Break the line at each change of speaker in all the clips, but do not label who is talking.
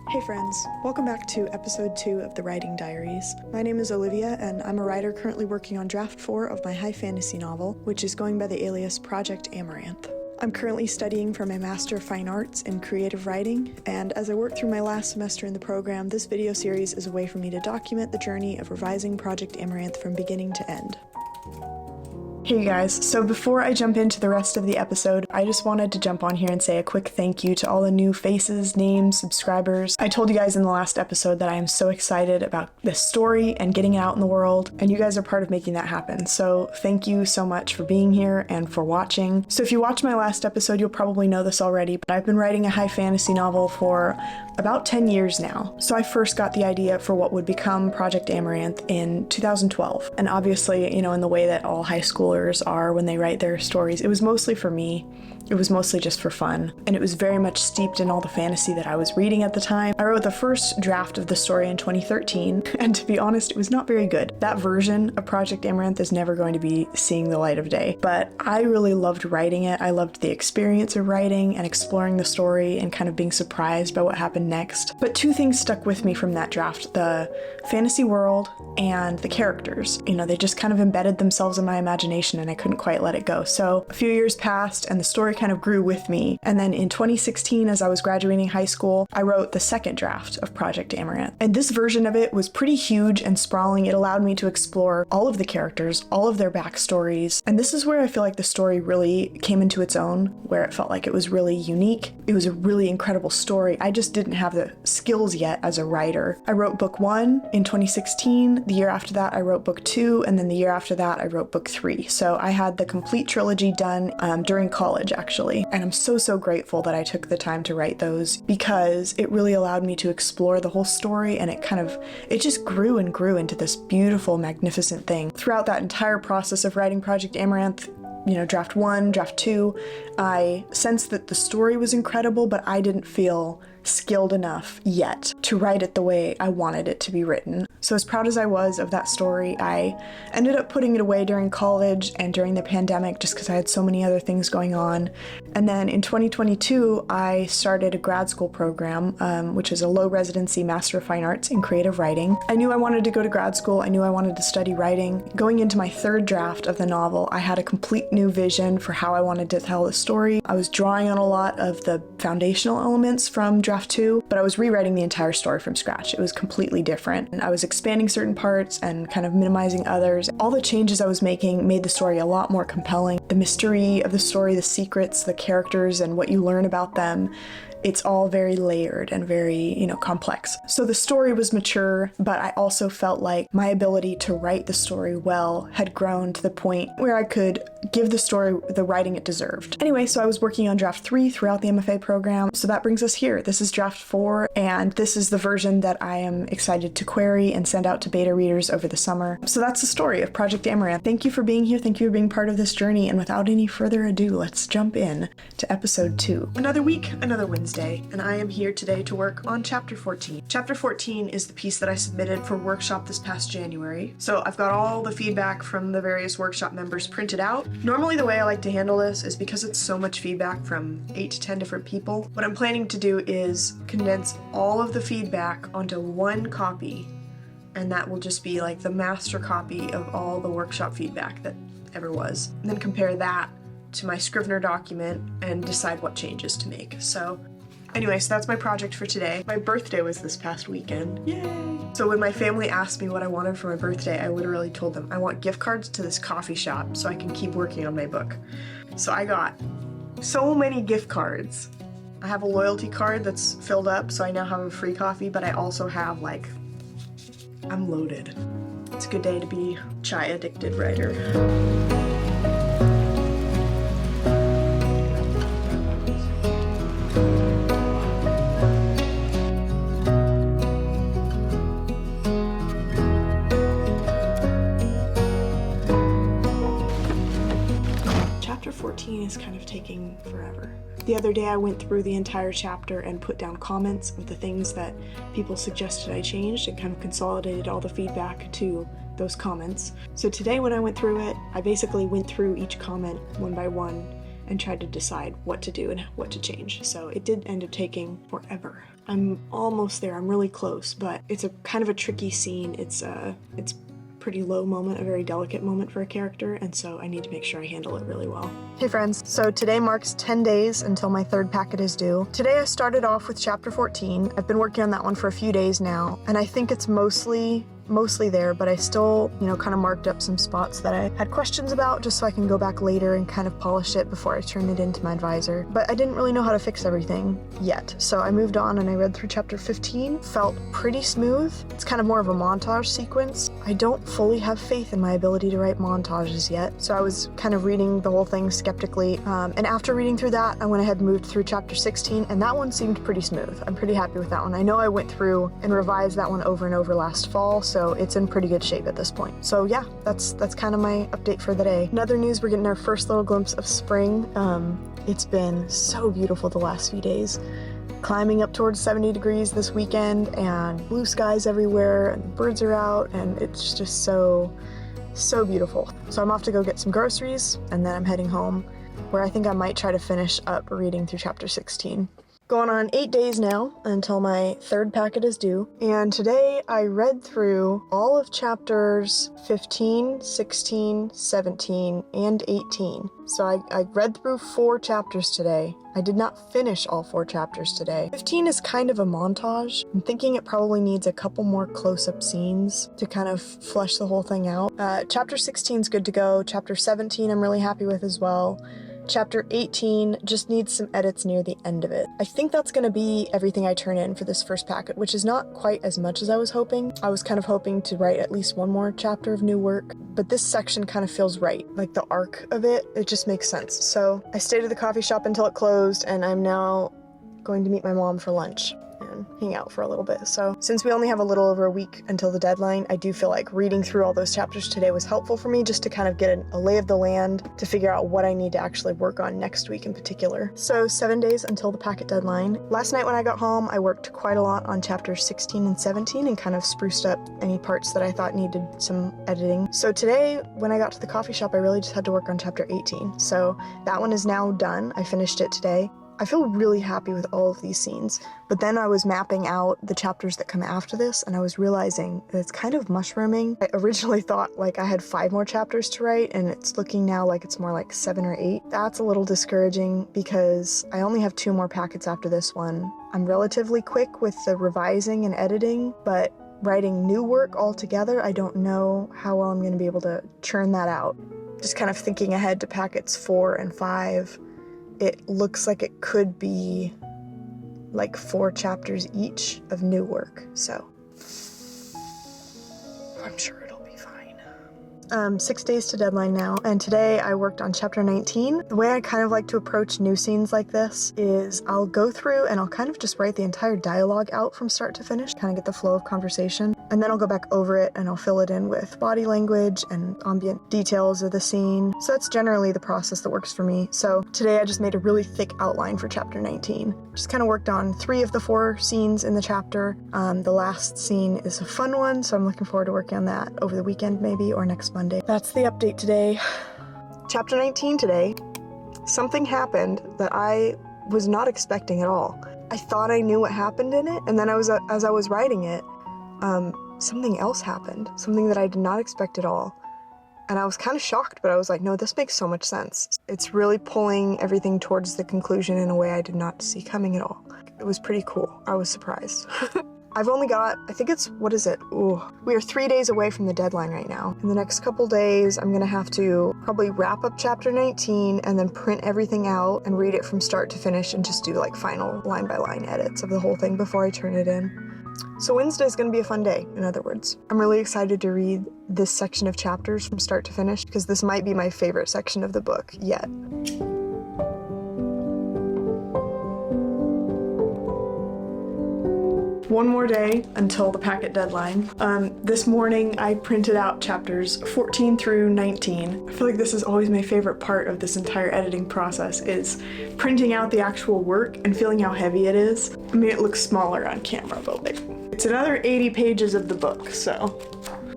Hey friends, welcome back to episode 2 of the Writing Diaries. My name is Olivia and I'm a writer currently working on draft 4 of my high fantasy novel, which is going by the alias Project Amaranth. I'm currently studying for my Master of Fine Arts in Creative Writing, and as I work through my last semester in the program, this video series is a way for me to document the journey of revising Project Amaranth from beginning to end. Hey guys, so before I jump into the rest of the episode, I just wanted to jump on here and say a quick thank you to all the new faces, names, subscribers. I told you guys in the last episode that I am so excited about this story and getting it out in the world, and you guys are part of making that happen. So thank you so much for being here and for watching. So if you watched my last episode, you'll probably know this already, but I've been writing a high fantasy novel for about 10 years now. So I first got the idea for what would become Project Amaranth in 2012. And obviously, in the way that all high schoolers are when they write their stories, it was mostly for me. It was mostly just for fun, and it was very much steeped in all the fantasy that I was reading at the time. I wrote the first draft of the story in 2013, and to be honest, it was not very good. That version of Project Amaranth is never going to be seeing the light of day, but I really loved writing it. I loved the experience of writing and exploring the story and kind of being surprised by what happened next. But two things stuck with me from that draft: the fantasy world and the characters. They just kind of embedded themselves in my imagination and I couldn't quite let it go. So a few years passed and the story kind of grew with me. And then in 2016, as I was graduating high school, I wrote the second draft of Project Amaranth. And this version of it was pretty huge and sprawling. It allowed me to explore all of the characters, all of their backstories. And this is where I feel like the story really came into its own, where it felt like it was really unique. It was a really incredible story. I just didn't have the skills yet as a writer. I wrote book 1 in 2016. The year after that, I wrote book 2. And then the year after that, I wrote book 3. So I had the complete trilogy done during college, actually. And I'm so grateful that I took the time to write those, because it really allowed me to explore the whole story, and it just grew and grew into this beautiful, magnificent thing. Throughout that entire process of writing Project Amaranth, draft 1, draft 2, I sensed that the story was incredible, but I didn't feel skilled enough yet to write it the way I wanted it to be written. So as proud as I was of that story, I ended up putting it away during college and during the pandemic just because I had so many other things going on. And then in 2022, I started a grad school program, which is a low residency Master of Fine Arts in Creative Writing. I knew I wanted to go to grad school. I knew I wanted to study writing. Going into my third draft of the novel, I had a complete new vision for how I wanted to tell the story. I was drawing on a lot of the foundational elements from draft 2, but I was rewriting the entire story from scratch. It was completely different, and I was expanding certain parts and kind of minimizing others. All the changes I was making made the story a lot more compelling. The mystery of the story, the secrets, the characters, and what you learn about them, it's all very layered and very, complex. So the story was mature, but I also felt like my ability to write the story well had grown to the point where I could give the story the writing it deserved. Anyway, so I was working on draft 3 throughout the MFA program. So that brings us here. This is draft 4, and this is the version that I am excited to query and send out to beta readers over the summer. So that's the story of Project Amaranth. Thank you for being here. Thank you for being part of this journey. And without any further ado, let's jump in to episode 2. Another week, another Wednesday, and I am here today to work on chapter 14. Chapter 14 is the piece that I submitted for workshop this past January. So I've got all the feedback from the various workshop members printed out. Normally the way I like to handle this is because it's so much feedback from 8 to 10 different people. What I'm planning to do is condense all of the feedback onto one copy, and that will just be like the master copy of all the workshop feedback that ever was. And then compare that to my Scrivener document and decide what changes to make. So anyway, so that's my project for today. My birthday was this past weekend. Yay! So when my family asked me what I wanted for my birthday, I literally told them I want gift cards to this coffee shop so I can keep working on my book. So I got so many gift cards. I have a loyalty card that's filled up, so I now have a free coffee, but I also have I'm loaded. It's a good day to be a chai addicted writer. Chapter 14 is kind of taking forever. The other day I went through the entire chapter and put down comments of the things that people suggested I changed and kind of consolidated all the feedback to those comments. So today when I went through it, I basically went through each comment one by one and tried to decide what to do and what to change. So it did end up taking forever. I'm almost there, I'm really close, but it's a kind of a tricky scene. It's pretty low moment, a very delicate moment for a character, and so I need to make sure I handle it really well. Hey friends, so today marks 10 days until my third packet is due. Today I started off with chapter 14. I've been working on that one for a few days now, and I think it's mostly there, but I still, kind of marked up some spots that I had questions about just so I can go back later and kind of polish it before I turn it into my advisor. But I didn't really know how to fix everything yet, so I moved on and I read through chapter 15. Felt pretty smooth. It's kind of more of a montage sequence. I don't fully have faith in my ability to write montages yet, so I was kind of reading the whole thing skeptically, and after reading through that, I went ahead and moved through chapter 16, and that one seemed pretty smooth. I'm pretty happy with that one. I know I went through and revised that one over and over last fall, so it's in pretty good shape at this point. So yeah, that's kind of my update for the day. In other news, we're getting our first little glimpse of spring. It's been so beautiful the last few days. Climbing up towards 70 degrees this weekend, and blue skies everywhere, and birds are out, and it's just so beautiful. So I'm off to go get some groceries, and then I'm heading home, where I think I might try to finish up reading through chapter 16. Going on 8 days now until my third packet is due, and today I read through all of chapters 15, 16, 17, and 18. So I read through 4 chapters today. I did not finish all 4 chapters today. 15 is kind of a montage. I'm thinking it probably needs a couple more close-up scenes to kind of flesh the whole thing out. Chapter 16 is good to go. Chapter 17 I'm really happy with as well. Chapter 18 just needs some edits near the end of it. I think that's going to be everything I turn in for this first packet, which is not quite as much as I was hoping. I was kind of hoping to write at least one more chapter of new work, but this section kind of feels right. Like the arc of it just makes sense. So I stayed at the coffee shop until it closed, and I'm now going to meet my mom for lunch and hang out for a little bit. So since we only have a little over a week until the deadline, I do feel like reading through all those chapters today was helpful for me just to kind of get a lay of the land to figure out what I need to actually work on next week in particular. So 7 days until the packet deadline. Last night when I got home, I worked quite a lot on chapters 16 and 17 and kind of spruced up any parts that I thought needed some editing. So today when I got to the coffee shop, I really just had to work on chapter 18. So that one is now done. I finished it today. I feel really happy with all of these scenes, but then I was mapping out the chapters that come after this, and I was realizing that it's kind of mushrooming. I originally thought like I had 5 more chapters to write, and it's looking now like it's more like 7 or 8. That's a little discouraging because I only have 2 more packets after this one. I'm relatively quick with the revising and editing, but writing new work altogether, I don't know how well I'm going to be able to churn that out. Just kind of thinking ahead to packets 4 and 5. It looks like it could be like 4 chapters each of new work, so I'm sure it'll be fine. 6 days to deadline now, and today I worked on chapter 19. The way I kind of like to approach new scenes like this is I'll go through and I'll kind of just write the entire dialogue out from start to finish, kind of get the flow of conversation, and then I'll go back over it and I'll fill it in with body language and ambient details of the scene. So that's generally the process that works for me. So today I just made a really thick outline for chapter 19. Just kind of worked on 3 of the 4 scenes in the chapter. The last scene is a fun one, so I'm looking forward to working on that over the weekend maybe, or next Monday. That's the update today. Chapter 19 today, something happened that I was not expecting at all. I thought I knew what happened in it, and then as I was writing it, something else happened, something that I did not expect at all. And I was kind of shocked, but I was like, no, this makes so much sense. It's really pulling everything towards the conclusion in a way I did not see coming at all. It was pretty cool. I was surprised. I've only got, I think it's, what is it? Ooh, we are 3 days away from the deadline right now. In the next couple days, I'm gonna have to probably wrap up chapter 19 and then print everything out and read it from start to finish and just do like final line by line edits of the whole thing before I turn it in. So Wednesday is going to be a fun day, in other words. I'm really excited to read this section of chapters from start to finish because this might be my favorite section of the book yet. One more day until the packet deadline. This morning I printed out chapters 14 through 19. I feel like this is always my favorite part of this entire editing process, is printing out the actual work and feeling how heavy it is. I mean, it looks smaller on camera, but like, it's another 80 pages of the book, so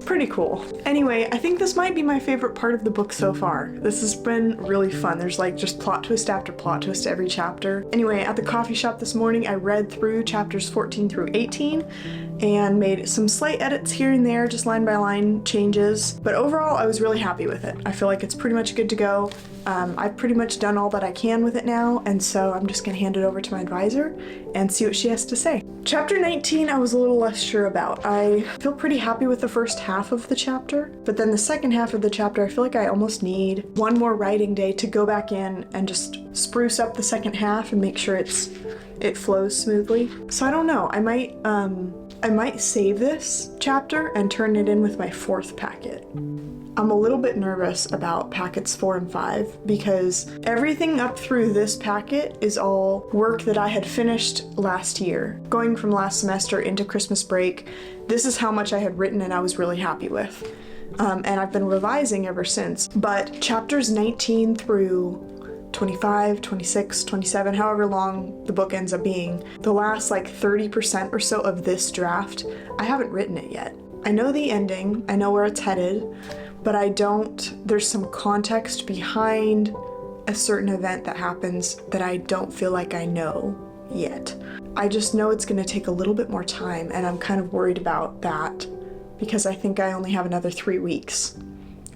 pretty cool. Anyway, I think this might be my favorite part of the book so far. This has been really fun. There's like just plot twist after plot twist every chapter. Anyway, at the coffee shop this morning, I read through chapters 14 through 18 and made some slight edits here and there, just line by line changes. But overall, I was really happy with it. I feel like it's pretty much good to go. I've pretty much done all that I can with it now, and so I'm just gonna hand it over to my advisor and see what she has to say. Chapter 19, I was a little less sure about. I feel pretty happy with the first half of the chapter, but then the second half of the chapter, I feel like I almost need one more writing day to go back in and just spruce up the second half and make sure it flows smoothly. So I don't know, I might save this chapter and turn it in with my fourth packet. I'm a little bit nervous about packets 4 and 5 because everything up through this packet is all work that I had finished last year. Going from last semester into Christmas break, this is how much I had written and I was really happy with. And I've been revising ever since. But chapters 19 through 25, 26, 27, however long the book ends up being, the last like 30% or so of this draft, I haven't written it yet. I know the ending, I know where it's headed, but there's some context behind a certain event that happens that I don't feel like I know yet. I just know it's gonna take a little bit more time, and I'm kind of worried about that because I think I only have another 3 weeks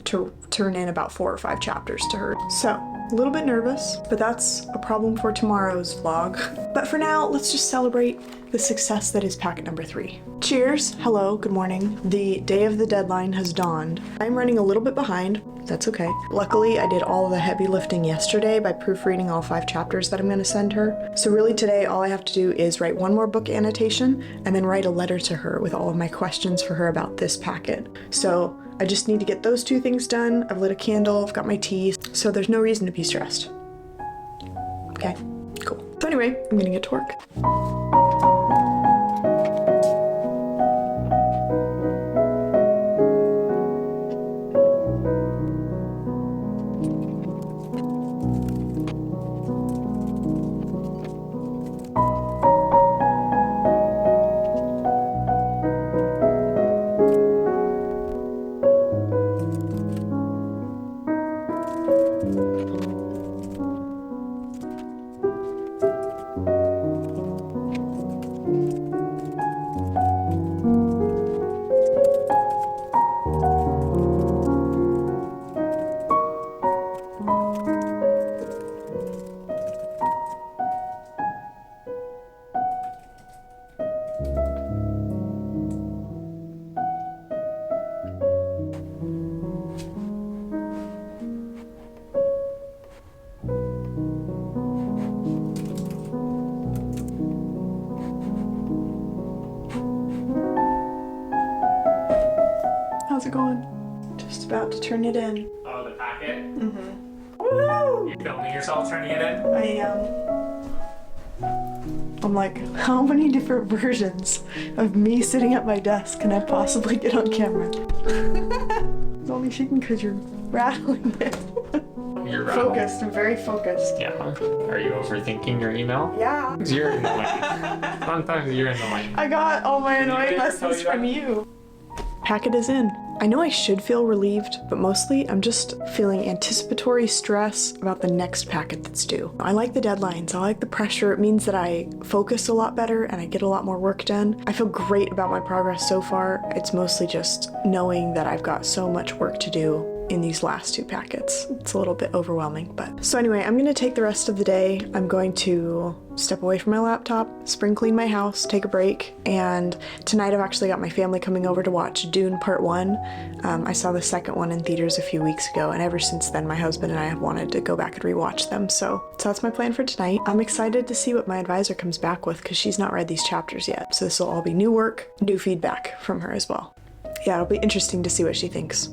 to turn in about 4 or 5 chapters to her. So, a little bit nervous, but that's a problem for tomorrow's vlog. But for now, let's just celebrate the success that is packet number 3. Cheers, hello, good morning. The day of the deadline has dawned. I'm running a little bit behind, that's okay. Luckily, I did all the heavy lifting yesterday by proofreading all 5 chapters that I'm gonna send her. So really today, all I have to do is write one more book annotation and then write a letter to her with all of my questions for her about this packet. So I just need to get those 2 things done. I've lit a candle, I've got my tea, so there's no reason to be stressed. Okay, cool. So anyway, I'm gonna get to work. How's it going? Just about to turn it in.
Oh, the packet?
Mm-hmm. Woo!
You filming yourself turning it in?
I am. I'm like, how many different versions of me sitting at my desk can I possibly get on camera? It's only shaking because you're rattling it.
You're
focused. I'm very focused.
Yeah. Are you overthinking your email?
Yeah.
You're in the lane. Sometimes you're in the lane.
I got all my annoying messages from you. Packet is in. I know I should feel relieved, but mostly I'm just feeling anticipatory stress about the next packet that's due. I like the deadlines, I like the pressure. It means that I focus a lot better and I get a lot more work done. I feel great about my progress so far. It's mostly just knowing that I've got so much work to do in these last 2 packets. It's a little bit overwhelming, but. So anyway, I'm gonna take the rest of the day. I'm going to step away from my laptop, spring clean my house, take a break, and tonight I've actually got my family coming over to watch Dune Part 1. I saw the second one in theaters a few weeks ago, and ever since then my husband and I have wanted to go back and rewatch them, so that's my plan for tonight. I'm excited to see what my advisor comes back with because she's not read these chapters yet, so this will all be new work, new feedback from her as well. Yeah, it'll be interesting to see what she thinks.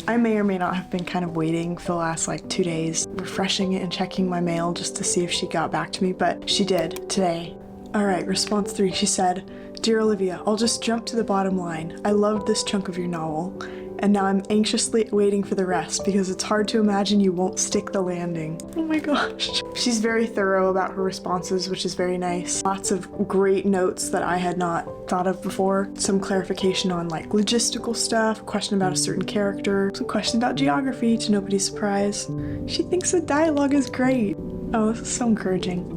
I may or may not have been kind of waiting for the last like 2 days, refreshing it and checking my mail just to see if she got back to me, but she did today. All right, response 3, she said, Dear Olivia, I'll just jump to the bottom line. I loved this chunk of your novel, and now I'm anxiously waiting for the rest because it's hard to imagine you won't stick the landing. Oh my gosh. She's very thorough about her responses, which is very nice. Lots of great notes that I had not thought of before. Some clarification on like logistical stuff, a question about a certain character, some question about geography to nobody's surprise. She thinks the dialogue is great. Oh, this is so encouraging.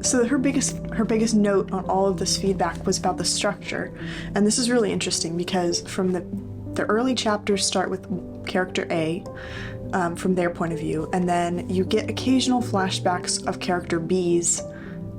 So her biggest note on all of this feedback was about the structure, and this is really interesting because from the early chapters start with character A, from their point of view, and then you get occasional flashbacks of character B's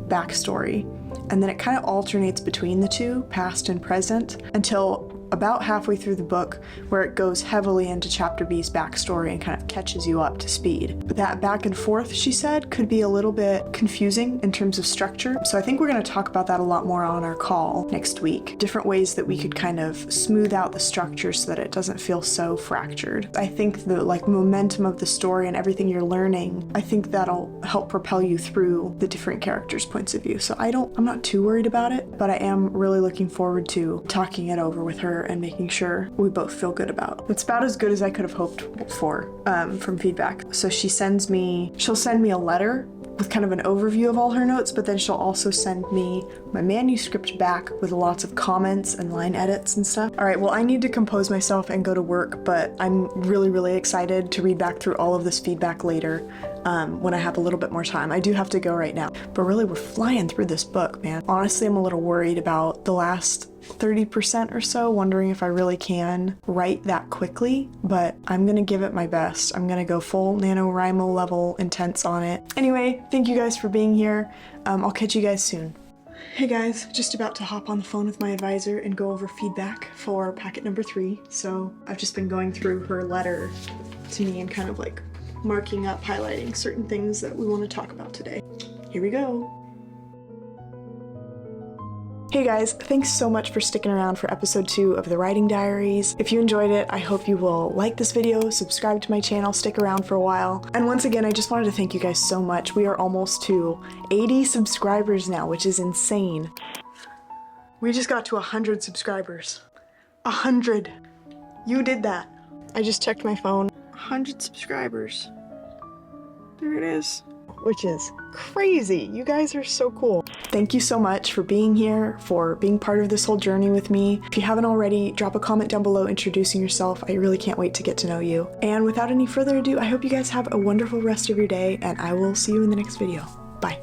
backstory, and then it kind of alternates between the two, past and present, until about halfway through the book where it goes heavily into chapter B's backstory and kind of catches you up to speed. But that back and forth, she said, could be a little bit confusing in terms of structure. So I think we're going to talk about that a lot more on our call next week. Different ways that we could kind of smooth out the structure so that it doesn't feel so fractured. I think the like momentum of the story and everything you're learning, I think that'll help propel you through the different characters' points of view. So I'm not too worried about it, but I am really looking forward to talking it over with her and making sure we both feel good about. It's about as good as I could have hoped for from feedback. So she'll send me a letter with kind of an overview of all her notes, but then she'll also send me my manuscript back with lots of comments and line edits and stuff. All right, well, I need to compose myself and go to work, but I'm really, really excited to read back through all of this feedback later when I have a little bit more time. I do have to go right now, but really we're flying through this book, man. Honestly, I'm a little worried about the last 30% or so, wondering if I really can write that quickly, but I'm gonna give it my best. I'm gonna go full NaNoWriMo level intense on it. Anyway, thank you guys for being here. I'll catch you guys soon. Hey guys, just about to hop on the phone with my advisor and go over feedback for packet number 3. So I've just been going through her letter to me and kind of like marking up, highlighting certain things that we want to talk about today. Here we go. Hey guys, thanks so much for sticking around for episode 2 of the Writing Diaries. If you enjoyed it, I hope you will like this video, subscribe to my channel, stick around for a while. And once again, I just wanted to thank you guys so much. We are almost to 80 subscribers now, which is insane. We just got to 100 subscribers. 100. You did that. I just checked my phone. 100 subscribers. There it is. Which is crazy. You guys are so cool. Thank you so much for being here, for being part of this whole journey with me. If you haven't already, drop a comment down below introducing yourself. I really can't wait to get to know you. And without any further ado, I hope you guys have a wonderful rest of your day, and I will see you in the next video. Bye.